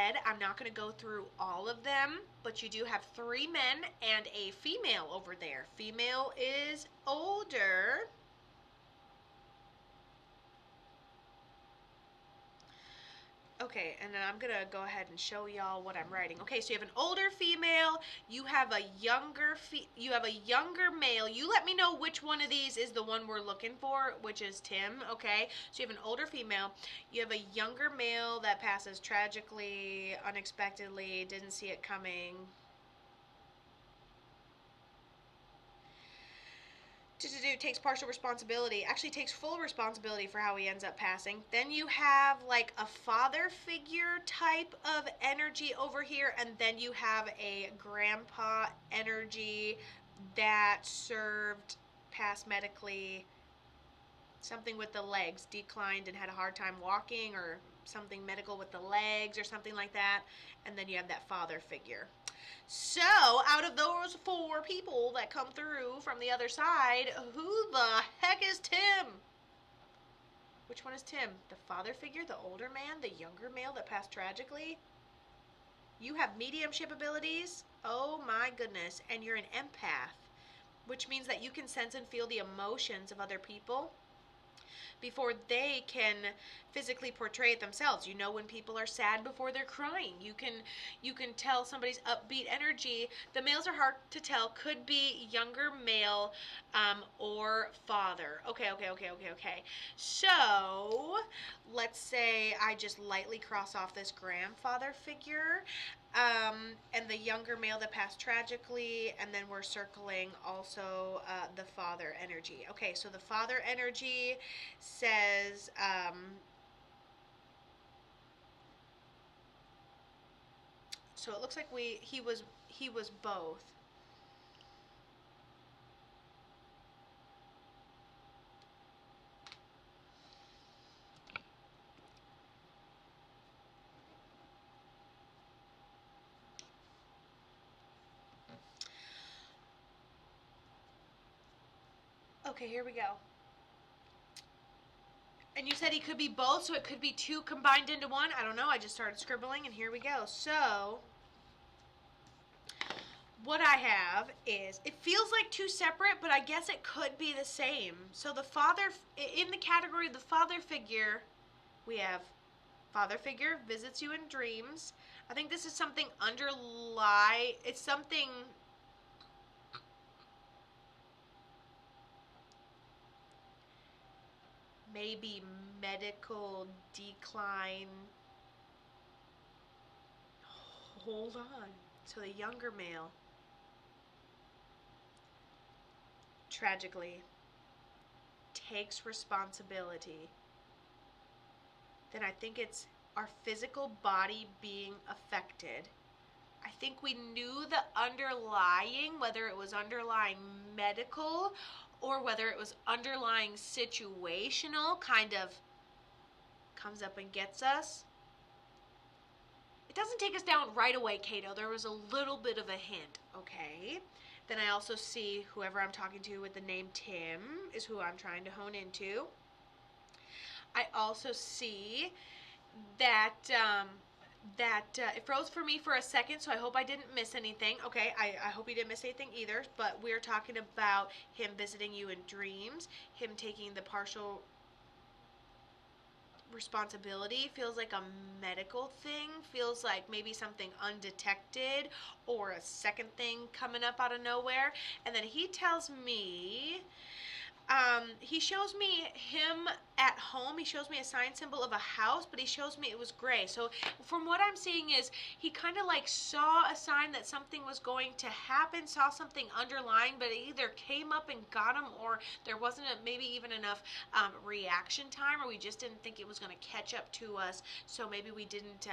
said, I'm not going to go through all of them, but you do have 3 men and a female over there. Female is older. Okay, and then I'm going to go ahead and show y'all what I'm writing. Okay, so you have an older female, you have a younger male. You let me know which one of these is the one we're looking for, which is Tim, okay? So you have an older female, you have a younger male that passes tragically, unexpectedly, didn't see it coming. Takes partial responsibility, actually takes full responsibility for how he ends up passing. Then you have like a father figure type of energy over here, and then you have a grandpa energy that served, passed medically, something with the legs, declined and had a hard time walking, or something medical with the legs or something like that. And then you have that father figure. So, out of those 4 people that come through from the other side, who the heck is Tim? Which one is Tim? The father figure, the older man, the younger male that passed tragically? You have mediumship abilities? Oh my goodness. And you're an empath, which means that you can sense and feel the emotions of other people before they can physically portray it themselves. You know when people are sad before they're crying. You can tell somebody's upbeat energy. The males are hard to tell. Could be younger male or father. Okay. So let's say I just lightly cross off this grandfather figure. And the younger male that passed tragically, and then we're circling also the father energy. Okay, so the father energy says so it looks like he was both. Okay, here we go. And you said he could be both, so it could be 2 combined into 1. I don't know. I just started scribbling, and here we go. So what I have is, it feels like 2 separate, but I guess it could be the same. So the father, in the category of the father figure, we have father figure visits you in dreams. I think this is something it's something maybe medical decline. Hold on. So the younger male tragically takes responsibility. Then I think it's our physical body being affected. I think we knew the underlying, whether it was underlying medical or whether it was underlying situational, kind of comes up and gets us. It doesn't take us down right away, Kato. There was a little bit of a hint, okay? Then I also see whoever I'm talking to with the name Tim is who I'm trying to hone into. I also see that it froze for me for a second, so I hope I didn't miss anything. Okay, I hope you didn't miss anything either, but we're talking about him visiting you in dreams, him taking the partial responsibility. Feels like a medical thing, feels like maybe something undetected or a second thing coming up out of nowhere. And then he tells me, he shows me him at home. He shows me a sign symbol of a house, but he shows me it was gray. So from what I'm seeing is he kind of like saw a sign that something was going to happen, saw something underlying, but it either came up and got him, or there wasn't maybe even enough reaction time, or we just didn't think it was going to catch up to us. So maybe we didn't,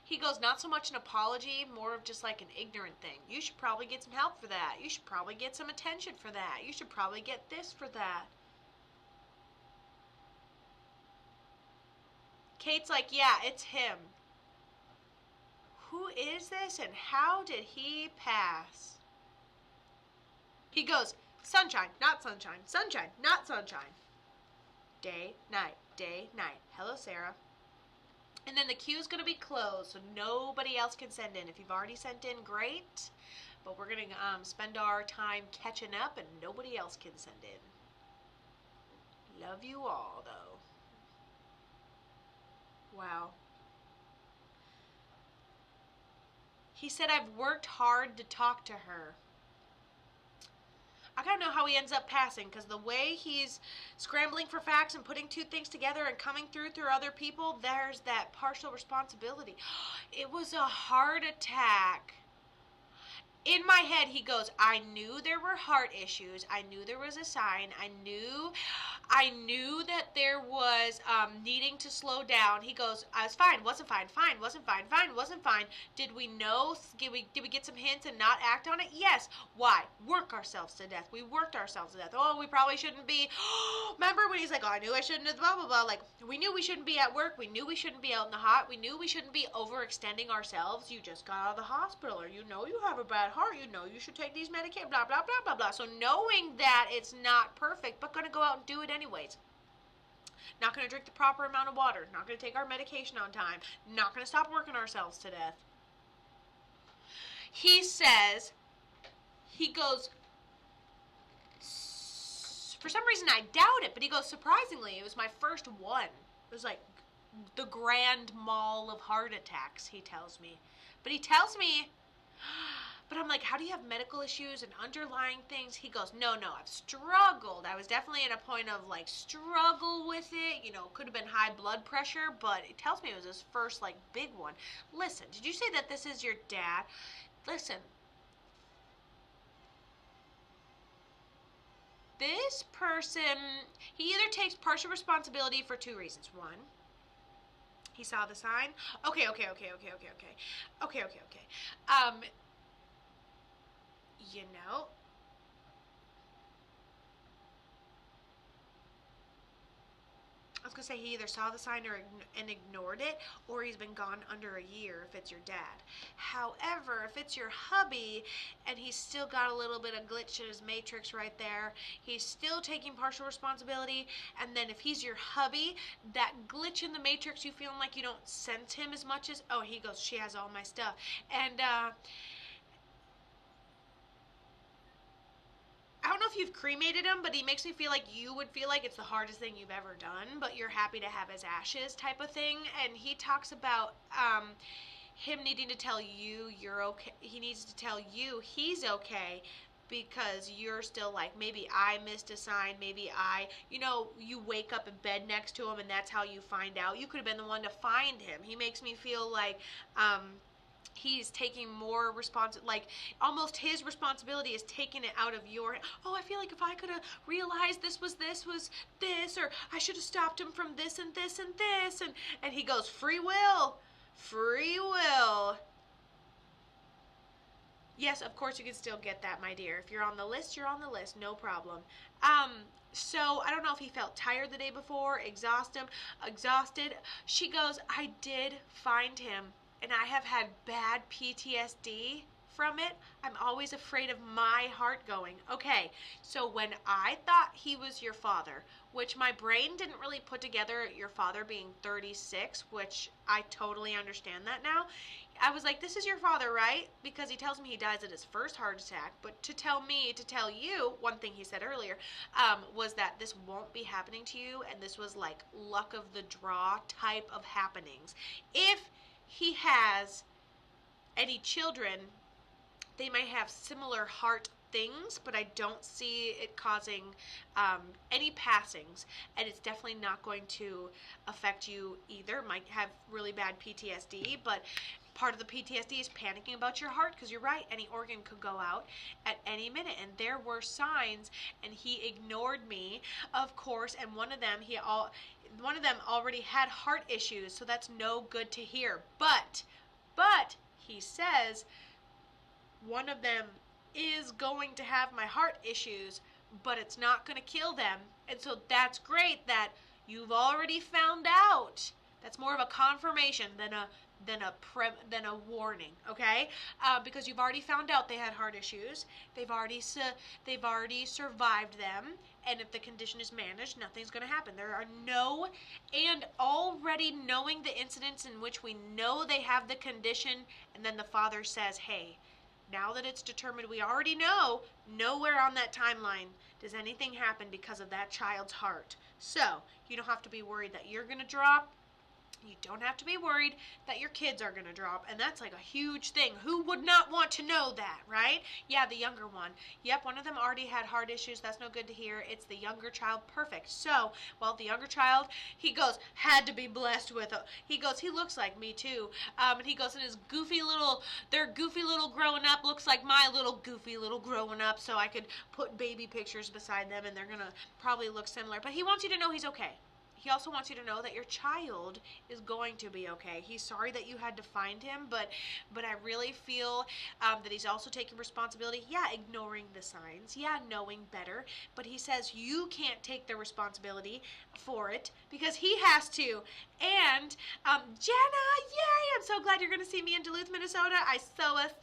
he goes, not so much an apology, more of just like an ignorant thing. You should probably get some help for that. You should probably get some attention for that. You should probably get this for that. Kate's like, yeah, it's him. Who is this and how did he pass? He goes, sunshine, not sunshine. Sunshine, not sunshine. day, night, day, night. Hello, Sarah. And then the queue is going to be closed, so nobody else can send in. If you've already sent in, great. But we're going to spend our time catching up, and nobody else can send in. Love you all, though. Wow. He said, I've worked hard to talk to her. I gotta know how he ends up passing, because the way he's scrambling for facts and putting two things together and coming through other people, there's that partial responsibility. It was a heart attack. In my head, he goes, I knew there were heart issues. I knew there was a sign. I knew that there was needing to slow down. He goes, I was fine, wasn't fine, fine, wasn't fine, fine, wasn't fine. Did we know? Did we get some hints and not act on it? Yes. Why? Work ourselves to death. We worked ourselves to death. Oh, we probably shouldn't be. Remember when he's like, oh, I knew I shouldn't have, blah, blah, blah. Like, we knew we shouldn't be at work. We knew we shouldn't be out in the hot. We knew we shouldn't be overextending ourselves. You just got out of the hospital, or you know you have a bad heart. You know you should take these medications, blah, blah, blah, blah, blah. So knowing that it's not perfect, but going to go out and do it anyways. Not going to drink the proper amount of water. Not going to take our medication on time. Not going to stop working ourselves to death. He says, he goes, for some reason I doubt it, but he goes, surprisingly, it was my first one. It was like the grand mall of heart attacks, he tells me. But he tells me, but I'm like, how do you have medical issues and underlying things? He goes, no, I've struggled. I was definitely at a point of like struggle with it. You know, could have been high blood pressure, but it tells me it was his first like big one. Listen, did you say that this is your dad? Listen. This person, he either takes partial responsibility for two reasons. One, he saw the sign. Okay. You know, I was going to say he either saw the sign and ignored it, or he's been gone under a year if it's your dad. However, if it's your hubby and he's still got a little bit of glitch in his matrix right there, he's still taking partial responsibility. And then if he's your hubby, that glitch in the matrix, you feeling like you don't sense him as much as, oh, he goes, she has all my stuff. And, I don't know if you've cremated him, but he makes me feel like you would feel like it's the hardest thing you've ever done, but you're happy to have his ashes type of thing. And he talks about him needing to tell you you're okay. He needs to tell you he's okay, because you're still like, maybe I missed a sign, maybe you wake up in bed next to him and that's how you find out. You could have been the one to find him. He makes me feel like he's taking more like almost his responsibility is taking it out of your, oh, I feel like if I could have realized this was this, or I should have stopped him from this and this and this, and he goes, free will. Yes, of course you can still get that, my dear. If you're on the list, you're on the list, no problem. So I don't know if he felt tired the day before, exhausted. She goes, I did find him, and I have had bad PTSD from it. I'm always afraid of my heart going. Okay, so when I thought he was your father, which my brain didn't really put together your father being 36, which I totally understand that now. I was like, this is your father, right? Because he tells me he dies at his first heart attack. But to tell you, one thing he said earlier, was that this won't be happening to you, and this was like luck of the draw type of happenings. If he has any children, they may have similar heart things, but I don't see it causing any passings, and it's definitely not going to affect you either. Might have really bad PTSD, but part of the PTSD is panicking about your heart, because you're right, any organ could go out at any minute, and there were signs, and he ignored me, of course, and one of them already had heart issues, so that's no good to hear. But he says one of them is going to have my heart issues, but it's not going to kill them. And so that's great that you've already found out. That's more of a confirmation than a warning, okay? Because you've already found out they had heart issues. They've already survived them, And if the condition is managed, nothing's going to happen. There are no, and already knowing the incidents in which we know they have the condition, and then the father says, hey, now that it's determined, we already know, nowhere on that timeline does anything happen because of that child's heart. So, you don't have to be worried that you're going to drop. You don't have to be worried that your kids are going to drop. And that's like a huge thing. Who would not want to know that, right? Yeah, the younger one. Yep, one of them already had heart issues. That's no good to hear. It's the younger child. Perfect. So, well, the younger child, he goes, had to be blessed with a, he goes, he looks like me too. And he goes, and his goofy little, their goofy little growing up looks like my little goofy little growing up. So I could put baby pictures beside them and they're going to probably look similar. But he wants you to know he's okay. He also wants you to know that your child is going to be okay. He's sorry that you had to find him, but I really feel that he's also taking responsibility. Yeah, ignoring the signs. Yeah, knowing better. But he says you can't take the responsibility for it because he has to. And Jenna, yay! I'm so glad you're going to see me in Duluth, Minnesota. I'm so excited.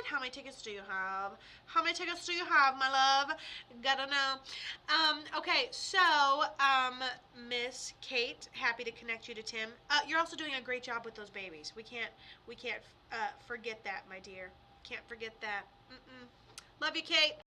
How many tickets do you have? How many tickets do you have, my love? Gotta know. Okay, so Miss Kate, happy to connect you to Tim. You're also doing a great job with those babies. We can't forget that, my dear. Can't forget that. Love you, Kate.